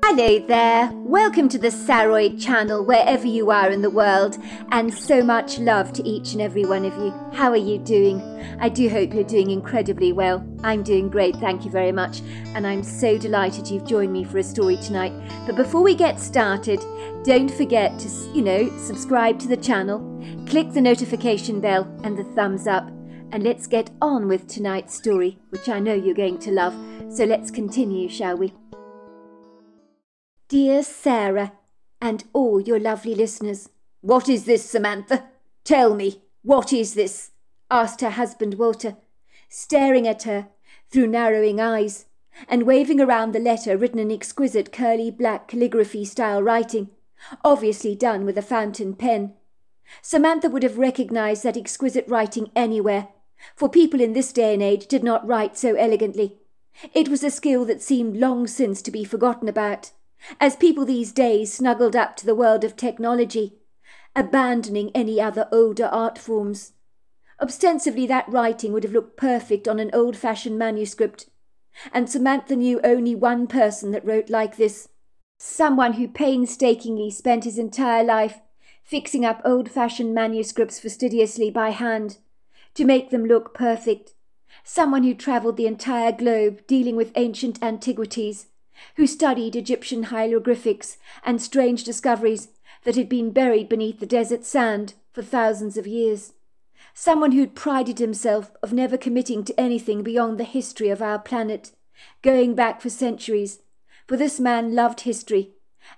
Hello there, welcome to the Saroid channel wherever you are in the world, and so much love to each and every one of you. How are you doing? I do hope you're doing incredibly well. I'm doing great, thank you very much, and I'm so delighted you've joined me for a story tonight. But before we get started, don't forget to, subscribe to the channel, click the notification bell and the thumbs up, and let's get on with tonight's story, which I know you're going to love. So let's continue, shall we? Dear Sarah, and all your lovely listeners. "What is this, Samantha? Tell me, what is this?" asked her husband Walter, staring at her through narrowing eyes, and waving around the letter written in exquisite curly black calligraphy-style writing, obviously done with a fountain pen. Samantha would have recognized that exquisite writing anywhere, for people in this day and age did not write so elegantly. It was a skill that seemed long since to be forgotten about, as people these days snuggled up to the world of technology, abandoning any other older art forms. Ostensibly that writing would have looked perfect on an old-fashioned manuscript, and Samantha knew only one person that wrote like this, someone who painstakingly spent his entire life fixing up old-fashioned manuscripts fastidiously by hand to make them look perfect, someone who travelled the entire globe dealing with ancient antiquities, who studied Egyptian hieroglyphics and strange discoveries that had been buried beneath the desert sand for thousands of years. Someone who'd prided himself of never committing to anything beyond the history of our planet, going back for centuries, for this man loved history,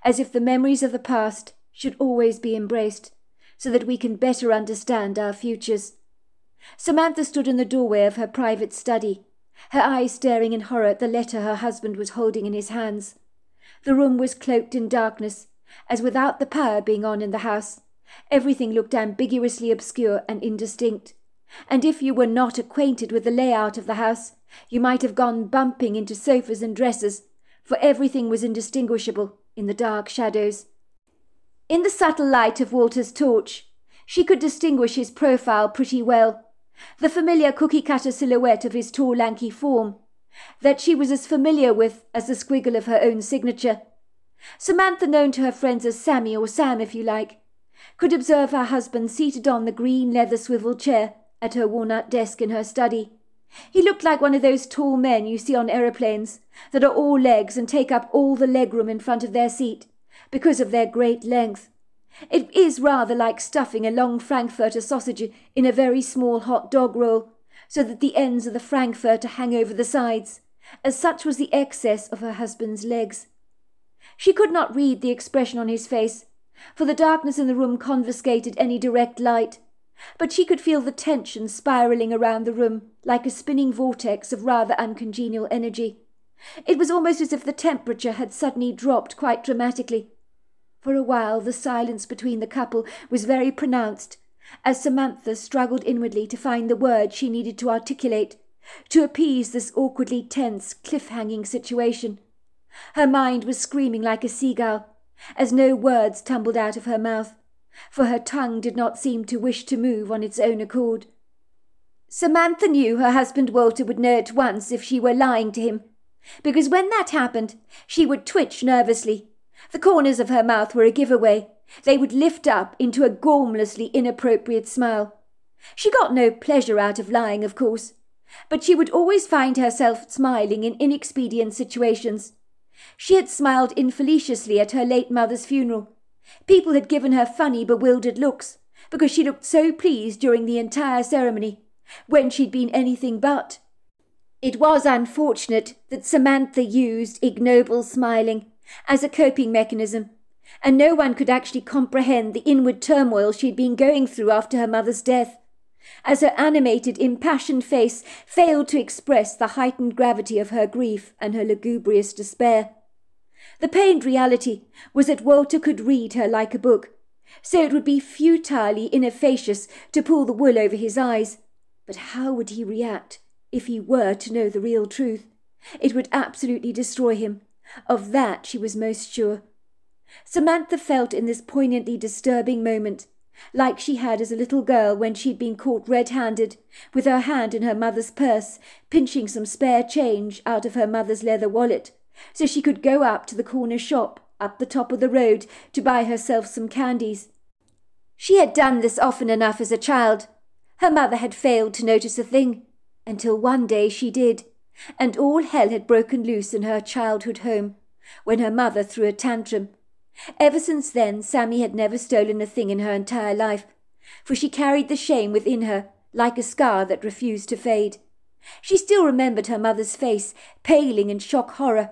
as if the memories of the past should always be embraced, so that we can better understand our futures. Samantha stood in the doorway of her private study, her eyes staring in horror at the letter her husband was holding in his hands. The room was cloaked in darkness, as without the power being on in the house, everything looked ambiguously obscure and indistinct, and if you were not acquainted with the layout of the house, you might have gone bumping into sofas and dressers, for everything was indistinguishable in the dark shadows. In the subtle light of Walter's torch, she could distinguish his profile pretty well, the familiar cookie-cutter silhouette of his tall, lanky form, that she was as familiar with as the squiggle of her own signature. Samantha, known to her friends as Sammy, or Sam if you like, could observe her husband seated on the green leather swivel chair at her walnut desk in her study. He looked like one of those tall men you see on aeroplanes that are all legs and take up all the legroom in front of their seat because of their great length. It is rather like stuffing a long frankfurter sausage in a very small hot dog roll, so that the ends of the frankfurter hang over the sides, as such was the excess of her husband's legs. She could not read the expression on his face, for the darkness in the room confiscated any direct light, but she could feel the tension spiralling around the room like a spinning vortex of rather uncongenial energy. It was almost as if the temperature had suddenly dropped quite dramatically. For a while the silence between the couple was very pronounced, as Samantha struggled inwardly to find the words she needed to articulate, to appease this awkwardly tense, cliff-hanging situation. Her mind was screaming like a seagull, as no words tumbled out of her mouth, for her tongue did not seem to wish to move on its own accord. Samantha knew her husband Walter would know at once if she were lying to him, because when that happened, she would twitch nervously. The corners of her mouth were a giveaway. They would lift up into a gormlessly inappropriate smile. She got no pleasure out of lying, of course, but she would always find herself smiling in inexpedient situations. She had smiled infeliciously at her late mother's funeral. People had given her funny, bewildered looks, because she looked so pleased during the entire ceremony, when she'd been anything but. It was unfortunate that Samantha used ignoble smiling as a coping mechanism, and no one could actually comprehend the inward turmoil she'd been going through after her mother's death, as her animated, impassioned face failed to express the heightened gravity of her grief and her lugubrious despair. The pained reality was that Walter could read her like a book, so it would be futilely inefficacious to pull the wool over his eyes. But how would he react if he were to know the real truth? It would absolutely destroy him. Of that she was most sure. Samantha felt in this poignantly disturbing moment like she had as a little girl when she'd been caught red-handed, with her hand in her mother's purse, pinching some spare change out of her mother's leather wallet, so she could go up to the corner shop up the top of the road to buy herself some candies. She had done this often enough as a child. Her mother had failed to notice a thing, until one day she did, and all hell had broken loose in her childhood home, when her mother threw a tantrum. Ever since then, Sammy had never stolen a thing in her entire life, for she carried the shame within her like a scar that refused to fade. She still remembered her mother's face, paling in shock horror.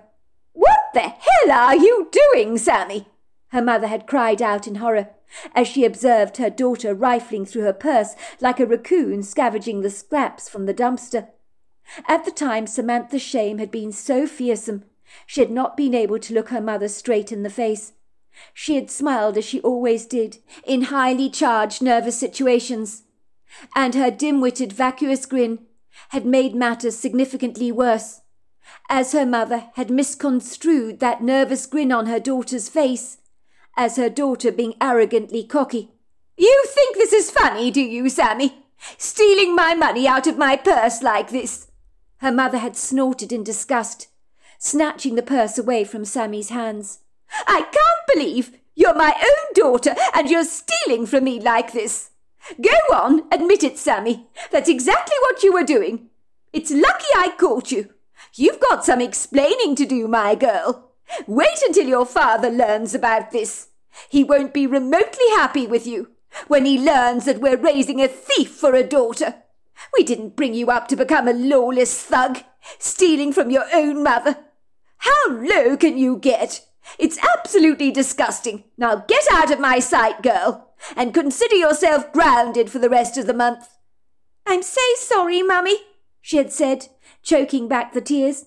"What the hell are you doing, Sammy?" her mother had cried out in horror, as she observed her daughter rifling through her purse like a raccoon scavenging the scraps from the dumpster. At the time, Samantha's shame had been so fearsome, she had not been able to look her mother straight in the face. She had smiled as she always did, in highly charged nervous situations, and her dim-witted vacuous grin had made matters significantly worse, as her mother had misconstrued that nervous grin on her daughter's face as her daughter being arrogantly cocky. "You think this is funny, do you, Sammy? Stealing my money out of my purse like this?" her mother had snorted in disgust, snatching the purse away from Sammy's hands. "I can't believe you're my own daughter and you're stealing from me like this. Go on, admit it, Sammy. That's exactly what you were doing. It's lucky I caught you. You've got some explaining to do, my girl. Wait until your father learns about this. He won't be remotely happy with you when he learns that we're raising a thief for a daughter. We didn't bring you up to become a lawless thug, stealing from your own mother. How low can you get? It's absolutely disgusting. Now get out of my sight, girl, and consider yourself grounded for the rest of the month." "I'm so sorry, Mummy," she had said, choking back the tears.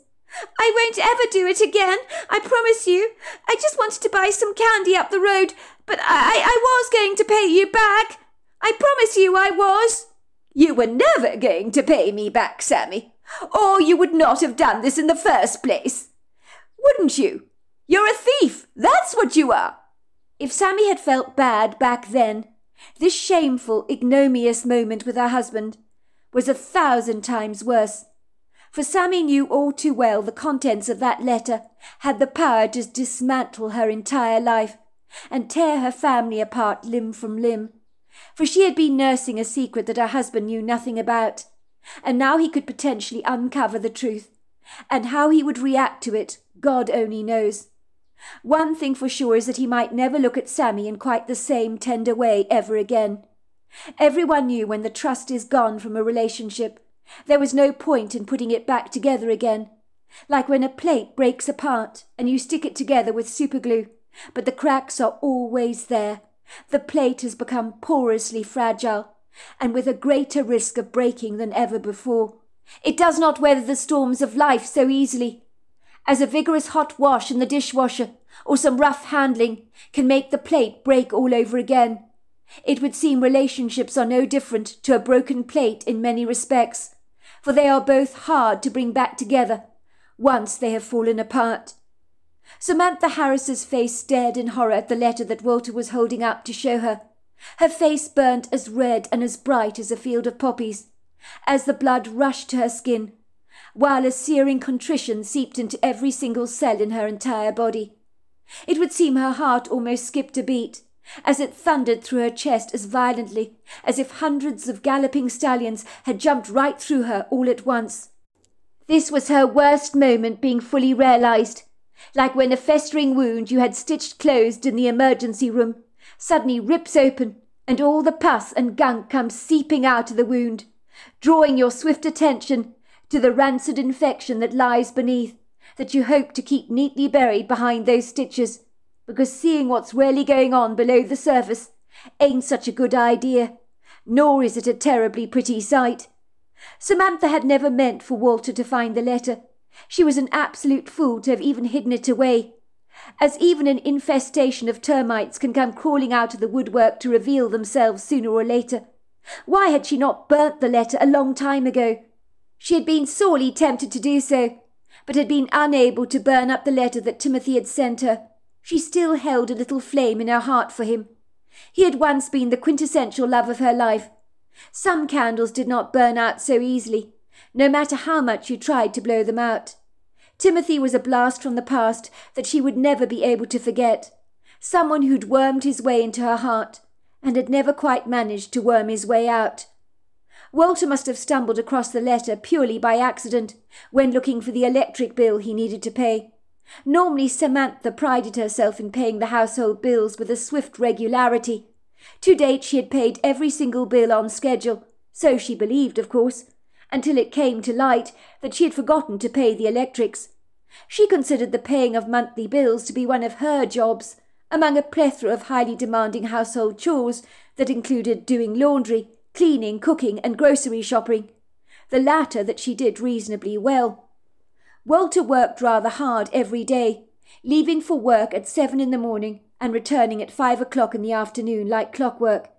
"I won't ever do it again, I promise you. I just wanted to buy some candy up the road, but I was going to pay you back. I promise you I was." "You were never going to pay me back, Sammy, or you would not have done this in the first place. Wouldn't you? You're a thief, that's what you are." If Sammy had felt bad back then, this shameful, ignominious moment with her husband was 1,000 times worse. For Sammy knew all too well the contents of that letter had the power to dismantle her entire life and tear her family apart limb from limb. For she had been nursing a secret that her husband knew nothing about, and now he could potentially uncover the truth, and how he would react to it, God only knows. One thing for sure is that he might never look at Sammy in quite the same tender way ever again. Everyone knew when the trust is gone from a relationship, there was no point in putting it back together again, like when a plate breaks apart and you stick it together with superglue, but the cracks are always there. The plate has become porously fragile, and with a greater risk of breaking than ever before. It does not weather the storms of life so easily, as a vigorous hot wash in the dishwasher or some rough handling can make the plate break all over again. It would seem relationships are no different to a broken plate in many respects, for they are both hard to bring back together once they have fallen apart. Samantha Harris's face stared in horror at the letter that Walter was holding up to show her. Her face burnt as red and as bright as a field of poppies, as the blood rushed to her skin, while a searing contrition seeped into every single cell in her entire body. It would seem her heart almost skipped a beat, as it thundered through her chest as violently as if hundreds of galloping stallions had jumped right through her all at once. This was her worst moment being fully realized, like when a festering wound you had stitched closed in the emergency room suddenly rips open and all the pus and gunk comes seeping out of the wound, drawing your swift attention to the rancid infection that lies beneath, that you hope to keep neatly buried behind those stitches, because seeing what's really going on below the surface ain't such a good idea, nor is it a terribly pretty sight. Samantha had never meant for Walter to find the letter. She was an absolute fool to have even hidden it away, as even an infestation of termites can come crawling out of the woodwork to reveal themselves sooner or later. Why had she not burnt the letter a long time ago? She had been sorely tempted to do so, but had been unable to burn up the letter that Timothy had sent her. She still held a little flame in her heart for him. He had once been the quintessential love of her life. Some candles did not burn out so easily, no matter how much you tried to blow them out. Timothy was a blast from the past that she would never be able to forget, someone who'd wormed his way into her heart and had never quite managed to worm his way out. Walter must have stumbled across the letter purely by accident when looking for the electric bill he needed to pay. Normally Samantha prided herself in paying the household bills with a swift regularity. To date she had paid every single bill on schedule, so she believed, of course, until it came to light that she had forgotten to pay the electrics. She considered the paying of monthly bills to be one of her jobs, among a plethora of highly demanding household chores that included doing laundry, cleaning, cooking and grocery shopping, the latter that she did reasonably well. Walter worked rather hard every day, leaving for work at 7 in the morning and returning at 5 o'clock in the afternoon like clockwork.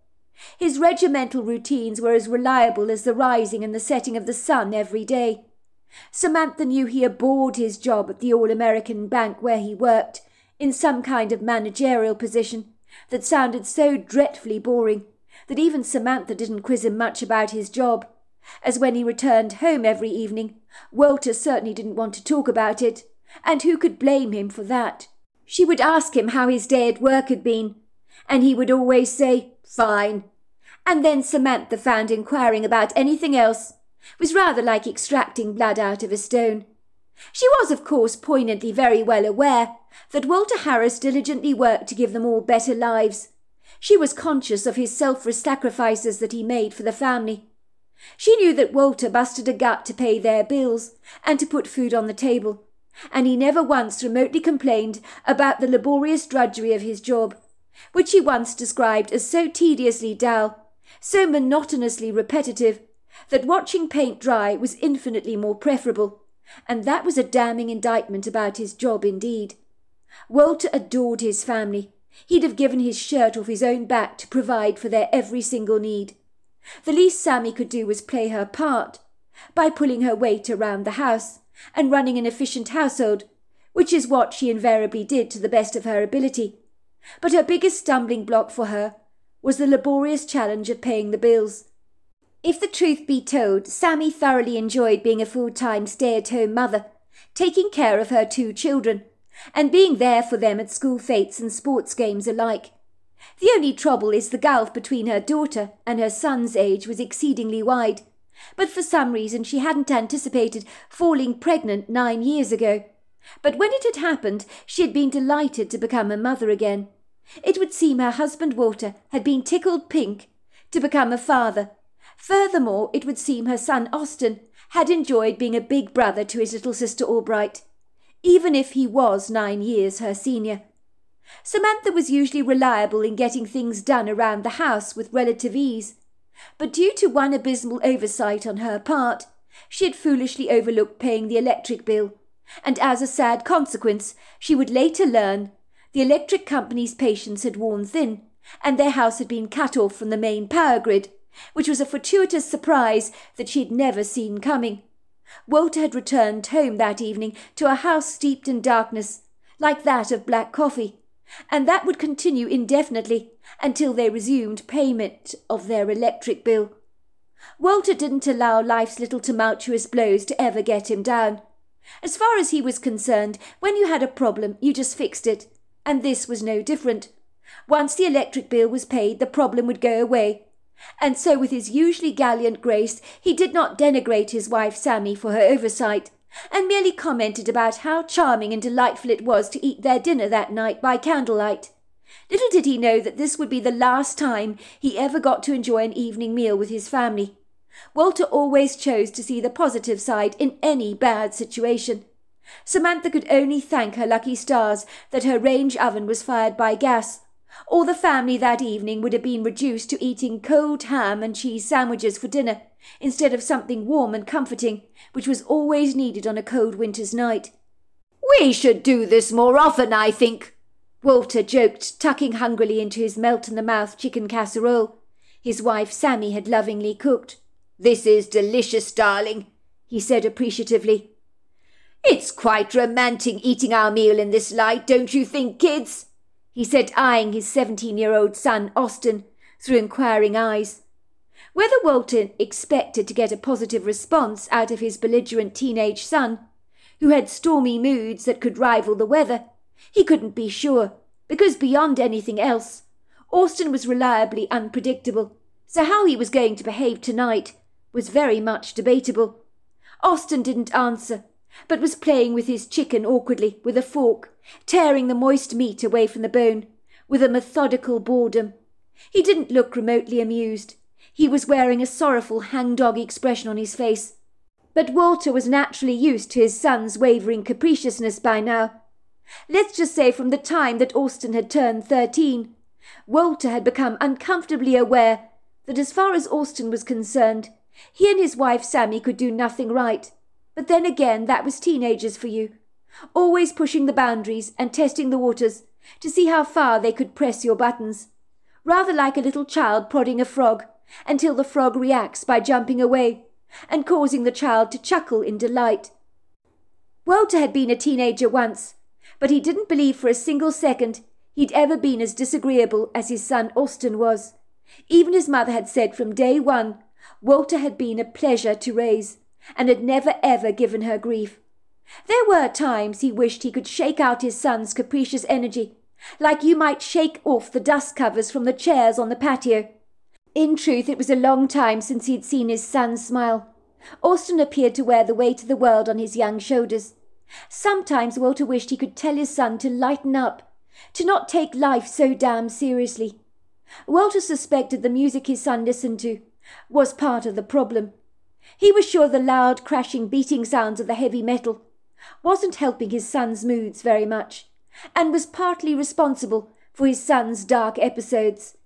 His regimental routines were as reliable as the rising and the setting of the sun every day. Samantha knew he abhorred his job at the All-American Bank where he worked, in some kind of managerial position that sounded so dreadfully boring that even Samantha didn't quiz him much about his job, as when he returned home every evening, Walter certainly didn't want to talk about it, and who could blame him for that? She would ask him how his day at work had been, and he would always say, "Fine." And then Samantha found inquiring about anything else was rather like extracting blood out of a stone. She was, of course, poignantly very well aware that Walter Harris diligently worked to give them all better lives. She was conscious of his selfless sacrifices that he made for the family. She knew that Walter busted a gut to pay their bills and to put food on the table, and he never once remotely complained about the laborious drudgery of his job, which he once described as so tediously dull, so monotonously repetitive, that watching paint dry was infinitely more preferable, and that was a damning indictment about his job indeed. Walter adored his family. He'd have given his shirt off his own back to provide for their every single need. The least Sammy could do was play her part, by pulling her weight around the house and running an efficient household, which is what she invariably did to the best of her ability. But her biggest stumbling block for her was the laborious challenge of paying the bills. If the truth be told, Sammy thoroughly enjoyed being a full-time stay-at-home mother, taking care of her 2 children, and being there for them at school fetes and sports games alike. The only trouble is the gulf between her daughter and her son's age was exceedingly wide, but for some reason she hadn't anticipated falling pregnant 9 years ago. But when it had happened, she had been delighted to become a mother again. It would seem her husband Walter had been tickled pink to become a father. Furthermore, it would seem her son Austin had enjoyed being a big brother to his little sister Albright, even if he was 9 years her senior. Samantha was usually reliable in getting things done around the house with relative ease, but due to one abysmal oversight on her part, she had foolishly overlooked paying the electric bill, and as a sad consequence, she would later learn, the electric company's patience had worn thin, and their house had been cut off from the main power grid, which was a fortuitous surprise that she had never seen coming. Walter had returned home that evening to a house steeped in darkness, like that of black coffee, and that would continue indefinitely until they resumed payment of their electric bill. Walter didn't allow life's little tumultuous blows to ever get him down. As far as he was concerned, when you had a problem, you just fixed it, and this was no different. Once the electric bill was paid, the problem would go away, and so with his usually gallant grace he did not denigrate his wife Sammy for her oversight, and merely commented about how charming and delightful it was to eat their dinner that night by candlelight. Little did he know that this would be the last time he ever got to enjoy an evening meal with his family. Walter always chose to see the positive side in any bad situation. Samantha could only thank her lucky stars that her range oven was fired by gas, or the family that evening would have been reduced to eating cold ham and cheese sandwiches for dinner, instead of something warm and comforting, which was always needed on a cold winter's night. "We should do this more often, I think," Walter joked, tucking hungrily into his melt-in-the-mouth chicken casserole his wife Sammy had lovingly cooked. "This is delicious, darling," he said appreciatively. "It's quite romantic eating our meal in this light, don't you think, kids?" he said, eyeing his 17-year-old son Austin through inquiring eyes. Whether Walter expected to get a positive response out of his belligerent teenage son who had stormy moods that could rival the weather. He couldn't be sure, because beyond anything else, Austin was reliably unpredictable, so how he was going to behave tonight was very much debatable. Austin didn't answer, but was playing with his chicken awkwardly with a fork, tearing the moist meat away from the bone, with a methodical boredom. He didn't look remotely amused. He was wearing a sorrowful hangdog expression on his face. But Walter was naturally used to his son's wavering capriciousness by now. Let's just say from the time that Austin had turned 13, Walter had become uncomfortably aware that as far as Austin was concerned, he and his wife Sammy could do nothing right. But then again, that was teenagers for you, always pushing the boundaries and testing the waters to see how far they could press your buttons, rather like a little child prodding a frog until the frog reacts by jumping away and causing the child to chuckle in delight. Walter had been a teenager once, but he didn't believe for a single second he'd ever been as disagreeable as his son Austin was. Even his mother had said from day one Walter had been a pleasure to raise, and had never ever given her grief. There were times he wished he could shake out his son's capricious energy, like you might shake off the dust covers from the chairs on the patio. In truth, it was a long time since he'd seen his son smile. Austin appeared to wear the weight of the world on his young shoulders. Sometimes Walter wished he could tell his son to lighten up, to not take life so damn seriously. Walter suspected the music his son listened to was part of the problem. He was sure the loud, crashing, beating sounds of the heavy metal wasn't helping his son's moods very much, and was partly responsible for his son's dark episodes.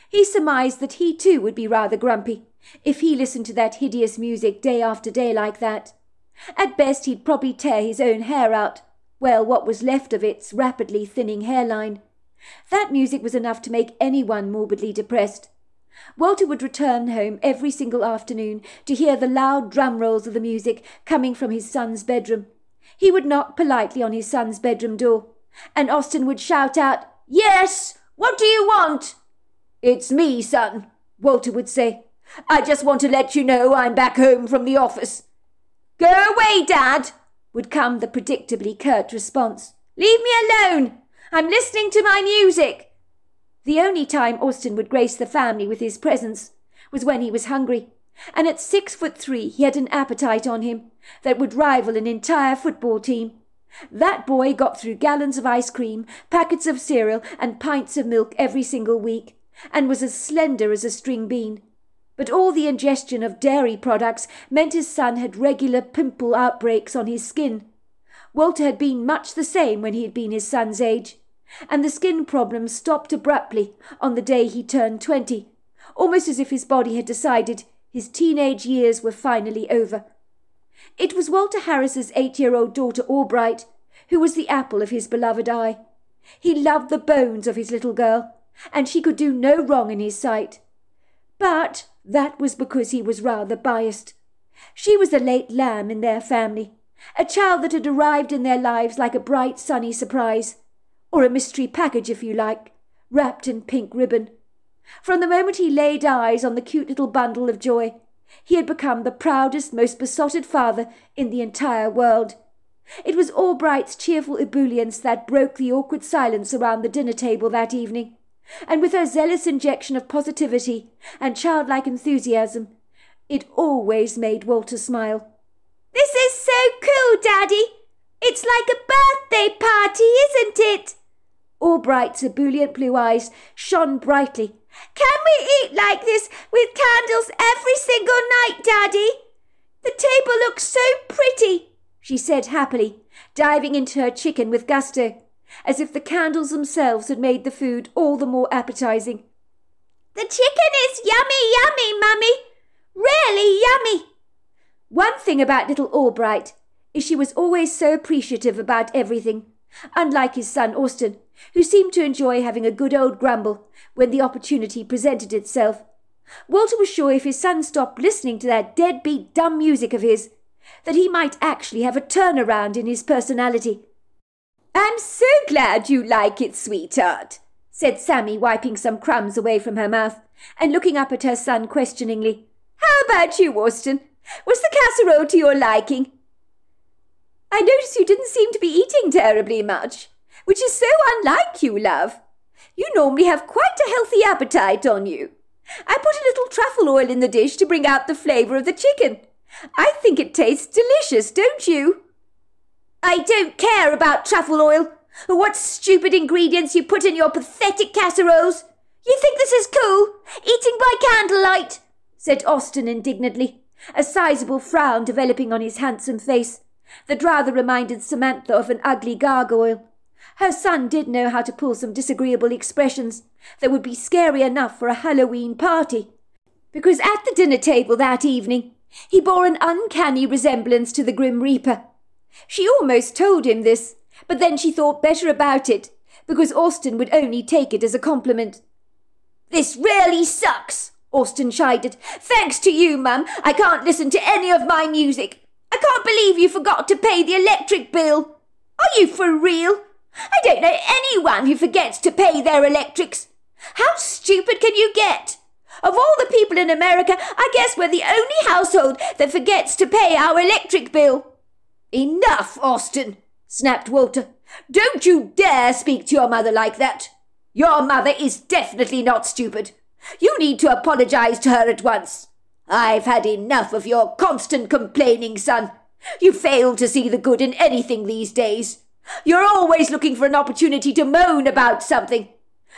He surmised that he too would be rather grumpy if he listened to that hideous music day after day like that. At best he'd probably tear his own hair out, well, what was left of its rapidly thinning hairline. That music was enough to make anyone morbidly depressed. Walter would return home every single afternoon to hear the loud drum rolls of the music coming from his son's bedroom. He would knock politely on his son's bedroom door, and Austin would shout out, "Yes, what do you want?" "It's me, son," Walter would say. "I just want to let you know I'm back home from the office." "Go away, Dad," would come the predictably curt response. "Leave me alone. I'm listening to my music." The only time Austin would grace the family with his presence was when he was hungry, and at 6'3" he had an appetite on him that would rival an entire football team. That boy got through gallons of ice cream, packets of cereal, and pints of milk every single week, and was as slender as a string bean. But all the ingestion of dairy products meant his son had regular pimple outbreaks on his skin. Walter had been much the same when he had been his son's age, and the skin problems stopped abruptly on the day he turned 20, almost as if his body had decided his teenage years were finally over. It was Walter Harris's 8-year-old daughter Albright who was the apple of his beloved eye. He loved the bones of his little girl, and she could do no wrong in his sight. But that was because he was rather biased. She was a late lamb in their family, a child that had arrived in their lives like a bright sunny surprise, or a mystery package if you like, wrapped in pink ribbon. From the moment he laid eyes on the cute little bundle of joy, he had become the proudest, most besotted father in the entire world. It was Albright's cheerful ebullience that broke the awkward silence around the dinner table that evening, and with her zealous injection of positivity and childlike enthusiasm, it always made Walter smile. "This is so cool, Daddy! It's like a birthday party, isn't it?" Albright's ebullient blue eyes shone brightly. "Can we eat like this with candles every single night, Daddy? The table looks so pretty," she said happily, diving into her chicken with gusto, as if the candles themselves had made the food all the more appetizing. "The chicken is yummy, yummy, Mummy. Really yummy." One thing about little Albright is she was always so appreciative about everything, unlike his son Austin, who seemed to enjoy having a good old grumble when the opportunity presented itself. Walter was sure if his son stopped listening to that deadbeat dumb music of his, that he might actually have a turnaround in his personality. "I'm so glad you like it, sweetheart," said Sammy, wiping some crumbs away from her mouth and looking up at her son questioningly. "How about you, Austin? Was the casserole to your liking?" I notice you didn't seem to be eating terribly much, which is so unlike you, love. You normally have quite a healthy appetite on you. I put a little truffle oil in the dish to bring out the flavour of the chicken. I think it tastes delicious, don't you? I don't care about truffle oil, or what stupid ingredients you put in your pathetic casseroles. You think this is cool, eating by candlelight? Said Austen indignantly, a sizable frown developing on his handsome face that rather reminded Samantha of an ugly gargoyle. Her son did know how to pull some disagreeable expressions that would be scary enough for a Halloween party, because at the dinner table that evening he bore an uncanny resemblance to the Grim Reaper. She almost told him this, but then she thought better about it, because Austen would only take it as a compliment. "This really sucks," Austen chided. "Thanks to you, Mum, I can't listen to any of my music. I can't believe you forgot to pay the electric bill. Are you for real? I don't know anyone who forgets to pay their electrics. How stupid can you get? Of all the people in America, I guess we're the only household that forgets to pay our electric bill." "Enough, Austen," snapped Walter. "Don't you dare speak to your mother like that. Your mother is definitely not stupid. You need to apologize to her at once. I've had enough of your constant complaining, son. You fail to see the good in anything these days. You're always looking for an opportunity to moan about something.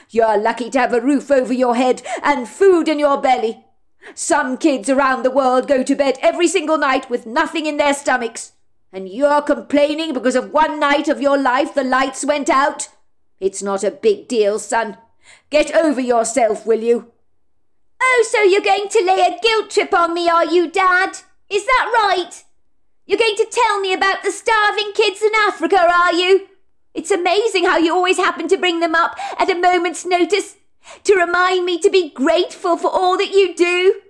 You're lucky to have a roof over your head and food in your belly. Some kids around the world go to bed every single night with nothing in their stomachs. And you're complaining because of one night of your life the lights went out? It's not a big deal, son. Get over yourself, will you?" "Oh, so you're going to lay a guilt trip on me, are you, Dad? Is that right? You're going to tell me about the starving kids in Africa, are you? It's amazing how you always happen to bring them up at a moment's notice to remind me to be grateful for all that you do.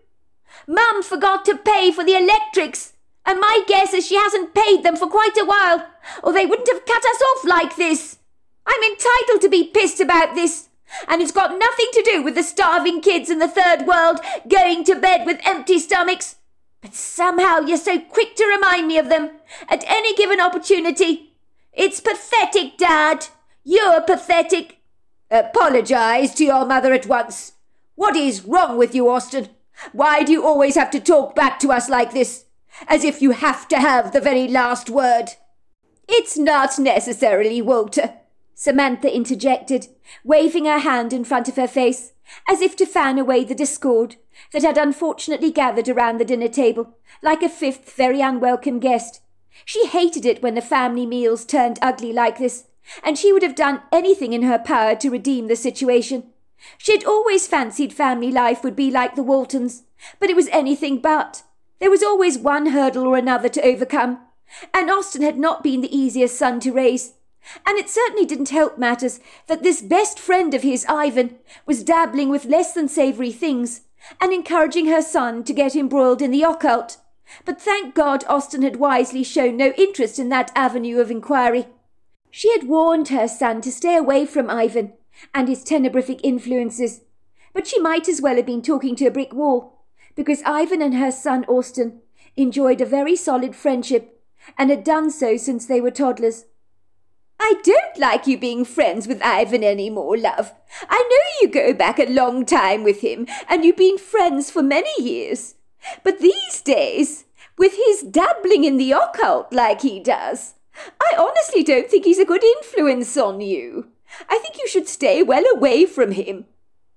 Mum forgot to pay for the electrics, and my guess is she hasn't paid them for quite a while, or they wouldn't have cut us off like this. I'm entitled to be pissed about this, and it's got nothing to do with the starving kids in the third world going to bed with empty stomachs. But somehow you're so quick to remind me of them at any given opportunity. It's pathetic, Dad. You're pathetic." "Apologize to your mother at once. What is wrong with you, Austen? Why do you always have to talk back to us like this, as if you have to have the very last word?" "It's not necessarily, Walter," Samantha interjected, waving her hand in front of her face, as if to fan away the discord that had unfortunately gathered around the dinner table, like a fifth very unwelcome guest. She hated it when the family meals turned ugly like this, and she would have done anything in her power to redeem the situation. She had always fancied family life would be like the Waltons, but it was anything but. There was always one hurdle or another to overcome, and Austen had not been the easiest son to raise. And it certainly didn't help matters that this best friend of his, Ivan, was dabbling with less than savoury things and encouraging her son to get embroiled in the occult. But thank God Austen had wisely shown no interest in that avenue of inquiry. She had warned her son to stay away from Ivan and his tenebrific influences, but she might as well have been talking to a brick wall, because Ivan and her son Austen enjoyed a very solid friendship and had done so since they were toddlers. "I don't like you being friends with Ivan any more, love. I know you go back a long time with him, and you've been friends for many years. But these days, with his dabbling in the occult like he does, I honestly don't think he's a good influence on you. I think you should stay well away from him."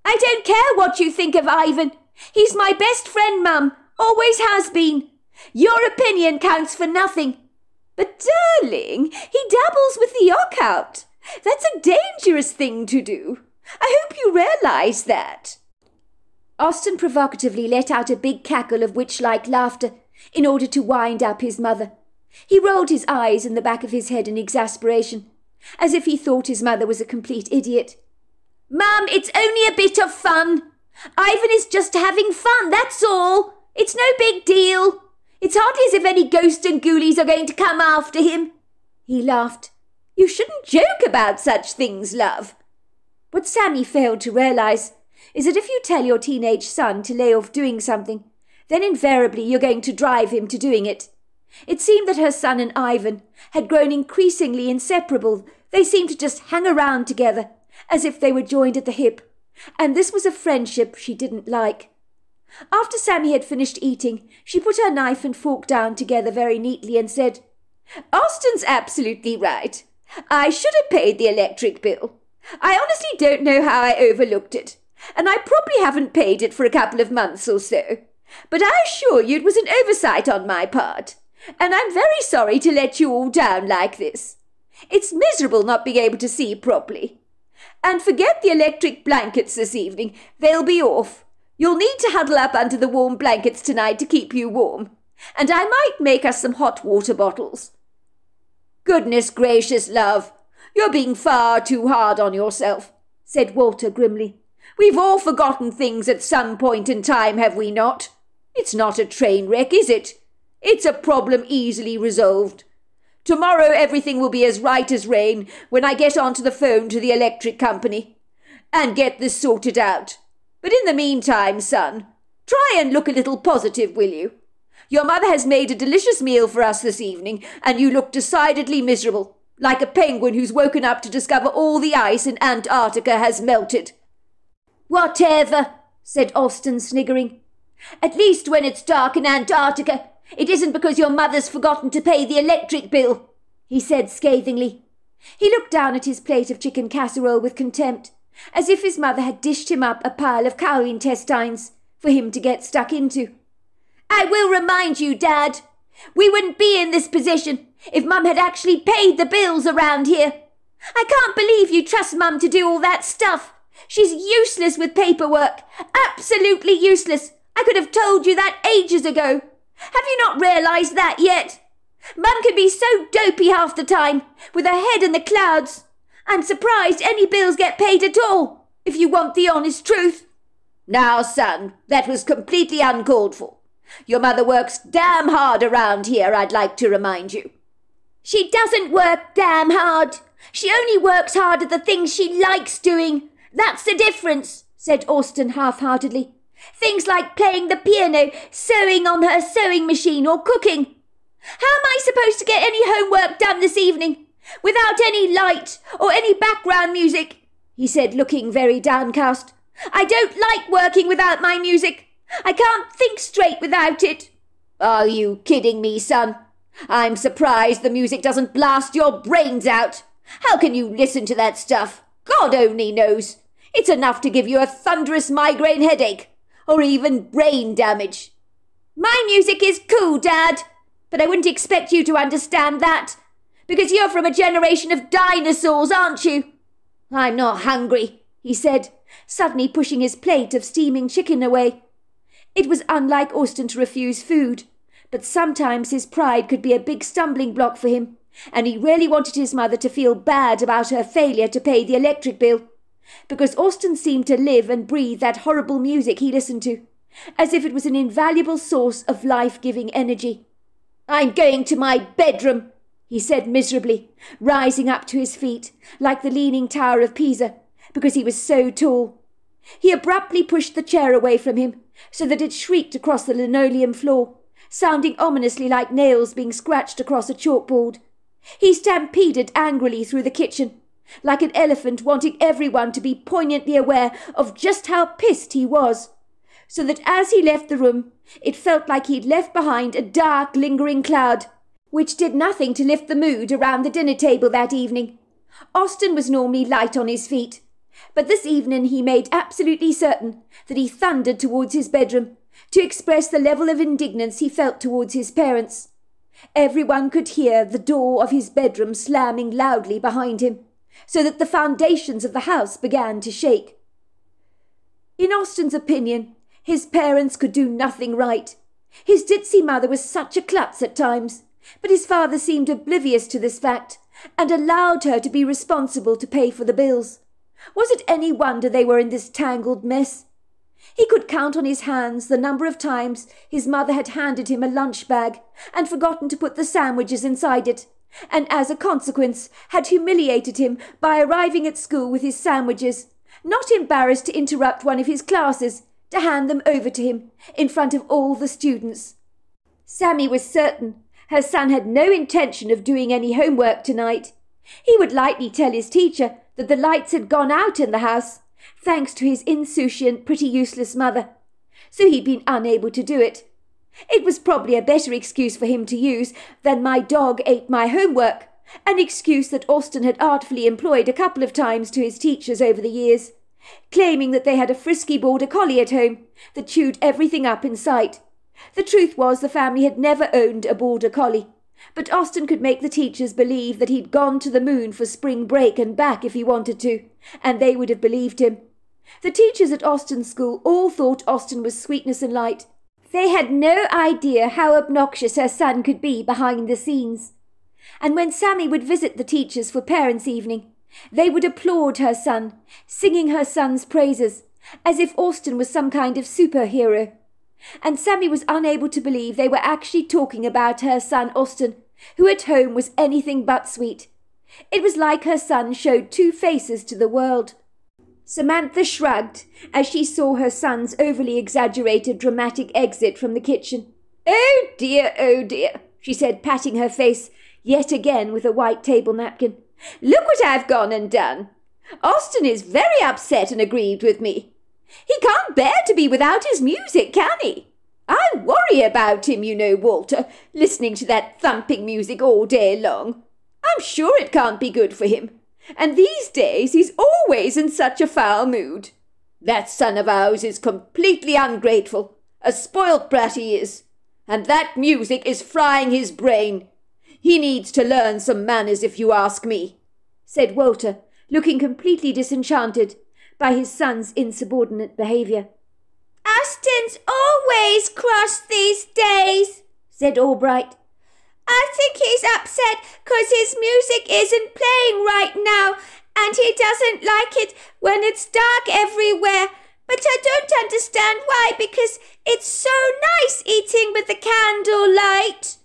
"I don't care what you think of Ivan. He's my best friend, Mum. Always has been. Your opinion counts for nothing." "But, darling, he dabbles with the occult. That's a dangerous thing to do. I hope you realise that." Austen provocatively let out a big cackle of witch-like laughter in order to wind up his mother. He rolled his eyes in the back of his head in exasperation, as if he thought his mother was a complete idiot. "Mum, it's only a bit of fun. Ivan is just having fun, that's all. It's no big deal. It's hardly as if any ghosts and ghoulies are going to come after him." He laughed. "You shouldn't joke about such things, love." What Sammy failed to realise is that if you tell your teenage son to lay off doing something, then invariably you're going to drive him to doing it. It seemed that her son and Ivan had grown increasingly inseparable. They seemed to just hang around together, as if they were joined at the hip, and this was a friendship she didn't like. After Sammy had finished eating, she put her knife and fork down together very neatly and said, "Austin's absolutely right. I should have paid the electric bill. I honestly don't know how I overlooked it, and I probably haven't paid it for a couple of months or so. But I assure you it was an oversight on my part, and I'm very sorry to let you all down like this. It's miserable not being able to see properly. And forget the electric blankets this evening. They'll be off. You'll need to huddle up under the warm blankets tonight to keep you warm, and I might make us some hot water bottles." "Goodness gracious, love, you're being far too hard on yourself," said Walter grimly. "We've all forgotten things at some point in time, have we not? It's not a train wreck, is it? It's a problem easily resolved. Tomorrow everything will be as right as rain when I get onto the phone to the electric company and get this sorted out. But in the meantime, son, try and look a little positive, will you? Your mother has made a delicious meal for us this evening, and you look decidedly miserable, like a penguin who's woken up to discover all the ice in Antarctica has melted." "Whatever," said Austin, sniggering. "At least when it's dark in Antarctica, it isn't because your mother's forgotten to pay the electric bill," he said scathingly. He looked down at his plate of chicken casserole with contempt, as if his mother had dished him up a pile of cow intestines for him to get stuck into. "I will remind you, Dad, we wouldn't be in this position if Mum had actually paid the bills around here. I can't believe you trust Mum to do all that stuff. She's useless with paperwork, absolutely useless. I could have told you that ages ago. Have you not realised that yet? Mum can be so dopey half the time, with her head in the clouds. I'm surprised any bills get paid at all, if you want the honest truth." "Now, son, that was completely uncalled for. Your mother works damn hard around here, I'd like to remind you." "She doesn't work damn hard. She only works hard at the things she likes doing. That's the difference," said Austin half-heartedly. "Things like playing the piano, sewing on her sewing machine, or cooking. How am I supposed to get any homework done this evening without any light or any background music?" he said, looking very downcast. "I don't like working without my music. I can't think straight without it." "Are you kidding me, son? I'm surprised the music doesn't blast your brains out. How can you listen to that stuff? God only knows. It's enough to give you a thunderous migraine headache, or even brain damage." "My music is cool, Dad, but I wouldn't expect you to understand that, because you're from a generation of dinosaurs, aren't you?" "I'm not hungry," he said, suddenly pushing his plate of steaming chicken away. It was unlike Austin to refuse food, but sometimes his pride could be a big stumbling block for him, and he really wanted his mother to feel bad about her failure to pay the electric bill, because Austin seemed to live and breathe that horrible music he listened to, as if it was an invaluable source of life-giving energy. "I'm going to my bedroom," he said miserably, rising up to his feet, like the Leaning Tower of Pisa, because he was so tall. He abruptly pushed the chair away from him, so that it shrieked across the linoleum floor, sounding ominously like nails being scratched across a chalkboard. He stampeded angrily through the kitchen, like an elephant wanting everyone to be poignantly aware of just how pissed he was, so that as he left the room, it felt like he'd left behind a dark, lingering cloud, which did nothing to lift the mood around the dinner table that evening. Austin was normally light on his feet, but this evening he made absolutely certain that he thundered towards his bedroom to express the level of indignance he felt towards his parents. Everyone could hear the door of his bedroom slamming loudly behind him, so that the foundations of the house began to shake. In Austin's opinion, his parents could do nothing right. His ditzy mother was such a klutz at times, but his father seemed oblivious to this fact, and allowed her to be responsible to pay for the bills. Was it any wonder they were in this tangled mess? He could count on his hands the number of times his mother had handed him a lunch bag and forgotten to put the sandwiches inside it, and as a consequence had humiliated him by arriving at school with his sandwiches, not embarrassed to interrupt one of his classes to hand them over to him in front of all the students. Sammy was certain Her son had no intention of doing any homework tonight. He would lightly tell his teacher that the lights had gone out in the house, thanks to his insouciant, pretty useless mother. So he'd been unable to do it. It was probably a better excuse for him to use than "my dog ate my homework," an excuse that Austen had artfully employed a couple of times to his teachers over the years, claiming that they had a frisky border collie at home that chewed everything up in sight. The truth was the family had never owned a border collie, but Austen could make the teachers believe that he'd gone to the moon for spring break and back if he wanted to, and they would have believed him. The teachers at Austen's school all thought Austen was sweetness and light. They had no idea how obnoxious her son could be behind the scenes. And when Sammy would visit the teachers for parents' evening, they would applaud her son, singing her son's praises, as if Austen was some kind of superhero. And Sammy was unable to believe they were actually talking about her son Austen, who at home was anything but sweet. It was like her son showed two faces to the world. Samantha shrugged as she saw her son's overly exaggerated dramatic exit from the kitchen. Oh dear, she said, patting her face yet again with a white table napkin. Look what I've gone and done. Austen is very upset and aggrieved with me. He can't bear to be without his music, can he? I worry about him, you know, Walter, listening to that thumping music all day long. I'm sure it can't be good for him. And these days he's always in such a foul mood. That son of ours is completely ungrateful. A spoilt brat he is. And that music is frying his brain. He needs to learn some manners, if you ask me, said Walter, looking completely disenchanted by his son's insubordinate behaviour. Austen's always cross these days, said Albright. I think he's upset 'cause his music isn't playing right now, and he doesn't like it when it's dark everywhere. But I don't understand why, because it's so nice eating with the candlelight.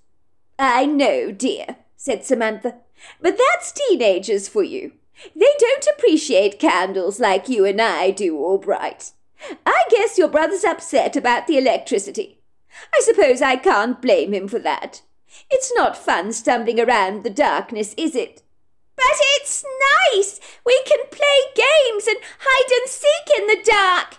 I know, dear, said Samantha, but that's teenagers for you. They don't appreciate candles like you and I do, Albright. I guess your brother's upset about the electricity. I suppose I can't blame him for that. It's not fun stumbling around the darkness, is it? But it's nice. We can play games and hide and seek in the dark.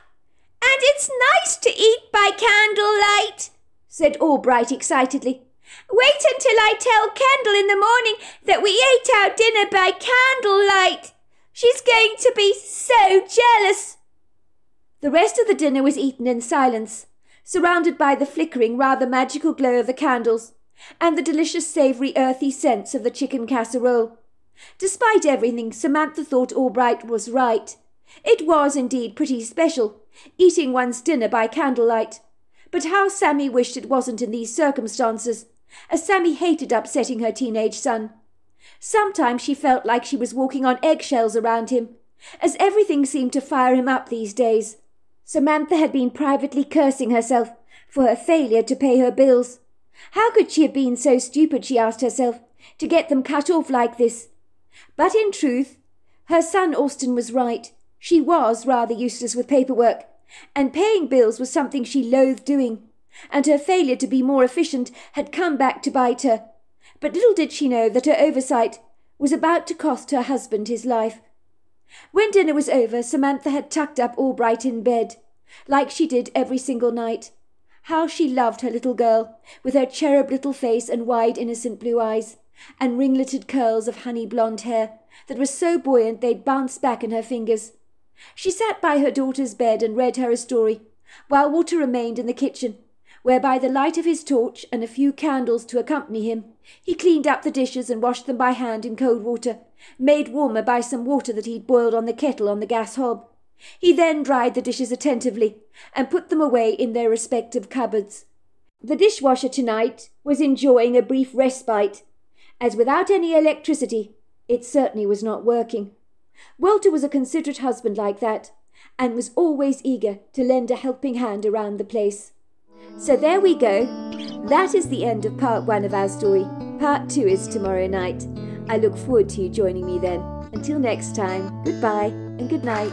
And it's nice to eat by candlelight, said Albright excitedly. Wait until I tell Kendall in the morning that we ate our dinner by candlelight. She's going to be so jealous. The rest of the dinner was eaten in silence, surrounded by the flickering, rather magical glow of the candles and the delicious savoury earthy scents of the chicken casserole. Despite everything, Samantha thought Albright was right. It was indeed pretty special, eating one's dinner by candlelight. But how Sammy wished it wasn't in these circumstances, as Sammy hated upsetting her teenage son. Sometimes she felt like she was walking on eggshells around him, as everything seemed to fire him up these days. Samantha had been privately cursing herself for her failure to pay her bills. How could she have been so stupid, she asked herself, to get them cut off like this? But in truth, her son Austen was right. She was rather useless with paperwork, and paying bills was something she loathed doing, and her failure to be more efficient had come back to bite her. But little did she know that her oversight was about to cost her husband his life. When dinner was over, Samantha had tucked up Albright in bed, like she did every single night. How she loved her little girl, with her cherub little face and wide innocent blue eyes, and ringleted curls of honey blonde hair that were so buoyant they'd bounce back in her fingers. She sat by her daughter's bed and read her a story, while Walter remained in the kitchen, where by the light of his torch and a few candles to accompany him, he cleaned up the dishes and washed them by hand in cold water, made warmer by some water that he'd boiled on the kettle on the gas hob. He then dried the dishes attentively and put them away in their respective cupboards. The dishwasher tonight was enjoying a brief respite, as without any electricity, it certainly was not working. Walter was a considerate husband like that, and was always eager to lend a helping hand around the place. So there we go. That is the end of part 1 of our story. Part 2 is tomorrow night. I look forward to you joining me then. Until next time, goodbye and good night.